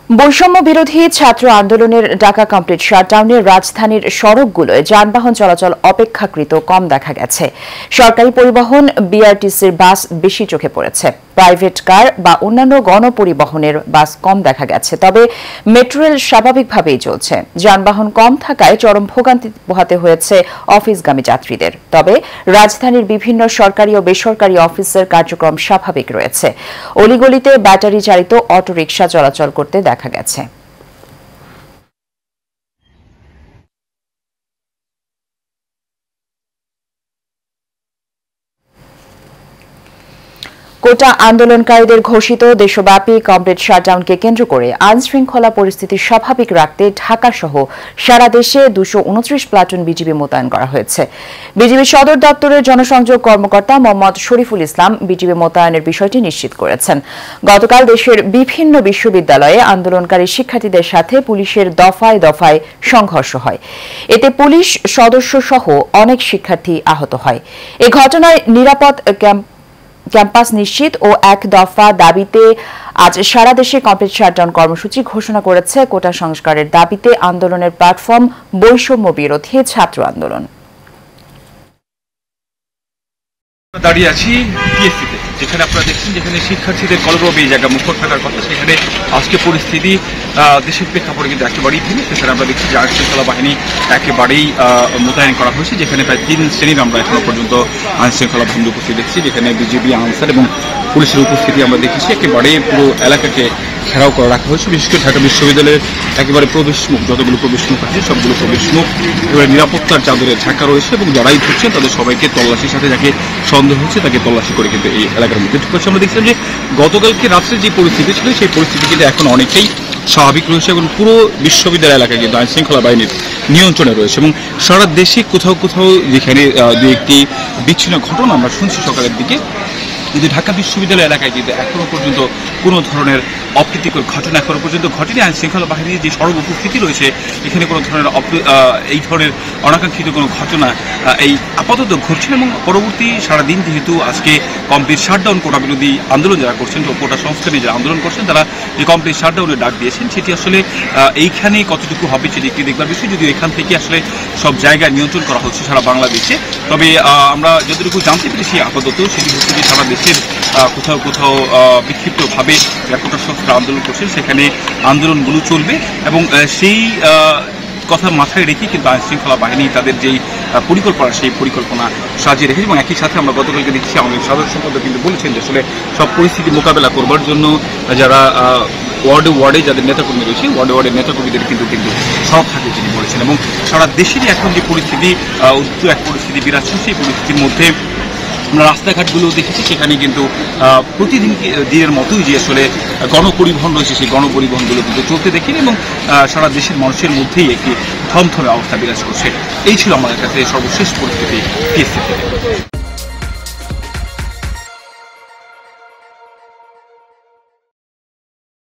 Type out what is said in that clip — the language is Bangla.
বৈষম্য বিরোধী ছাত্র আন্দোলনের ঢাকা কমপ্লিট শাটডাউনে রাজধানীর সড়কগুলোয় যানবাহন চলাচল অপেক্ষাকৃত কম দেখা গেছে। সরকারি পরিবহন বিআরটিসির বাস বেশি চোখে পড়েছে, প্রাইভেট কার বা অন্যান্য গণপরিবহনের বাস কম দেখা গেছে। তবে মেট্রো রেল স্বাভাবিকভাবেই চলছে। যানবাহন কম থাকায় চরম ভোগান্তি পোহাতে হয়েছে অফিসগামী যাত্রীদের। তবে রাজধানীর বিভিন্ন সরকারি ও বেসরকারি অফিসের কার্যক্রম স্বাভাবিক রয়েছে। অলিগলিতে ব্যাটারি চালিত অটোরিকশা চলাচল করতে দেখা গেছে। কোটা আন্দোলনকারীদের ঘোষিত দেশব্যাপী কমপ্লিট শাটডাউনকে কেন্দ্র করে আইনশৃঙ্খলা পরিস্থিতি স্বাভাবিক রাখতে ঢাকা সহ সারা দেশে 229 প্লাটুন বিজিবি মোতায়েন করা হয়েছে। বিজিবি সদর দপ্তরের জনসংযোগ কর্মকর্তা মোহাম্মদ শরীফুল ইসলাম বিজিবি মোতায়েনের বিষয়টি নিশ্চিত করেছেন। গতকাল দেশের বিভিন্ন বিশ্ববিদ্যালয়ে আন্দোলনকারী শিক্ষার্থীদের সাথে পুলিশের দফায় দফায় সংঘর্ষ হয়। এতে পুলিশ সদস্য সহ অনেক শিক্ষার্থী আহত হয়। এ ঘটনায় নিরাপদ ক্যাম্পাস নিশ্চিত ও এক দফা দাবিতে আজ সারা দেশে কমপ্লিট শাটডাউন কর্মসূচি ঘোষণা করেছে কোটা সংস্কারের দাবিতে আন্দোলনের প্ল্যাটফর্ম বৈষম্য বিরোধী ছাত্র আন্দোলন। দাঁড়িয়ে আছি পিএসসিতে, যেখানে আপনারা দেখছেন যেখানে শিক্ষার্থীদের কলরব এই জায়গা মুখর থাকার কথা, সেখানে আজকে পরিস্থিতি দেশের প্রেক্ষাপটে কিন্তু একেবারেই ভিন্ন। সেখানে আমরা দেখছি যে আইনশৃঙ্খলা বাহিনী একেবারেই মোতায়েন করা হয়েছে, যেখানে প্রায় 3 শ্রেণীর আমরা এখনো পর্যন্ত আইনশৃঙ্খলা বাহিনীর উপস্থিতি দেখছি, যেখানে বিজিবি, আনসার এবং পুলিশের উপস্থিতি আমরা দেখেছি। একেবারে পুরো এলাকাকে ঘেরাও করে রাখা হয়েছে। বিশেষ করে ঢাকা বিশ্ববিদ্যালয়ের একেবারে প্রবেশমুখ, যতগুলো প্রবেশমুখ আছে সবগুলো প্রবেশমুখ একেবারে নিরাপত্তার চাদরে ঢাকা রয়েছে এবং যারাই ঢুকছেন তাদের সবাইকে তল্লাশির সাথে যাকে সন্দেহ হচ্ছে তাকে তল্লাশি করে কিন্তু এই এলাকার মধ্যে ঢুকছে। আমরা দেখছিলাম যে গতকালকে রাত্রে যে পরিস্থিতি ছিল সেই পরিস্থিতি কিন্তু এখন অনেকটাই স্বাভাবিক রয়েছে এবং পুরো বিশ্ববিদ্যালয় এলাকায় কিন্তু আইনশৃঙ্খলা বাহিনীর নিয়ন্ত্রণে রয়েছে এবং সারা দেশে কোথাও কোথাও যেখানে দু একটি বিচ্ছিন্ন ঘটনা আমরা শুনছি সকালের দিকে, কিন্তু ঢাকা বিশ্ববিদ্যালয় এলাকায় কিন্তু এখনো পর্যন্ত কোনো ধরনের অপ্রীতিকর ঘটনা এখনো পর্যন্ত ঘটেনি। আইনশৃঙ্খলা বাহিনীর যে সড়ক উপস্থিতি রয়েছে এখানে কোনো ধরনের এই ধরনের অনাকাঙ্ক্ষিত কোনো ঘটনা এই আপাতত ঘটছে এবং পরবর্তী সারাদিন যেহেতু আজকে কমপ্লিট শাটডাউন কোটা বিরোধী আন্দোলন যারা করছেন, তো কোটা সংস্কারে যারা আন্দোলন করছেন তারা যে কমপ্লিট শাটডাউনের ডাক দিয়েছেন সেটি আসলে এইখানে কতটুকু হবে সেটি একটি দেখবার বিষয়। যদিও এখান থেকে আসলে সব জায়গায় নিয়ন্ত্রণ করা হচ্ছে সারা বাংলাদেশে, তবে আমরা যতটুকু জানতে পেরেছি আপাতত সেটি হচ্ছে যে সারা দেশের কোথাও কোথাও বিক্ষিপ্তভাবে কোটা সংস্কার আন্দোলন করছেন সেখানে আন্দোলনগুলো চলবে এবং সেই কথা মাথায় রেখে কিন্তু আইনশৃঙ্খলা বাহিনী তাদের যেই পরিকল্পনা সেই পরিকল্পনা সাজিয়ে রেখেছে। এবং একই সাথে আমরা গতকালকে দেখছি আমাদের সাধারণ সম্পাদক কিন্তু বলেছেন যে আসলে সব পরিস্থিতি মোকাবেলা করবার জন্য যারা ওয়ার্ডে যাদের নেতাকর্মী রয়েছে ওয়ার্ডের নেতাকর্মীদের কিন্তু সব থাকে তিনি বলেছেন এবং সারা দেশেরই এখন যে পরিস্থিতি উচ্চ এক পরিস্থিতি বিরাজ সেই পরিস্থিতির মধ্যে আমরা রাস্তাঘাটগুলো দেখেছি সেখানে কিন্তু প্রতিদিন দিনের মতোই যে আসলে গণপরিবহন রয়েছে সেই গণপরিবহনগুলো কিন্তু চলতে দেখি এবং সারা দেশের মানুষের মধ্যেই একটি থমথমে অবস্থা বিরাজ করছে। এই ছিল আমাদের কাছে সর্বশেষ পরিস্থিতি পিএসসি থেকে।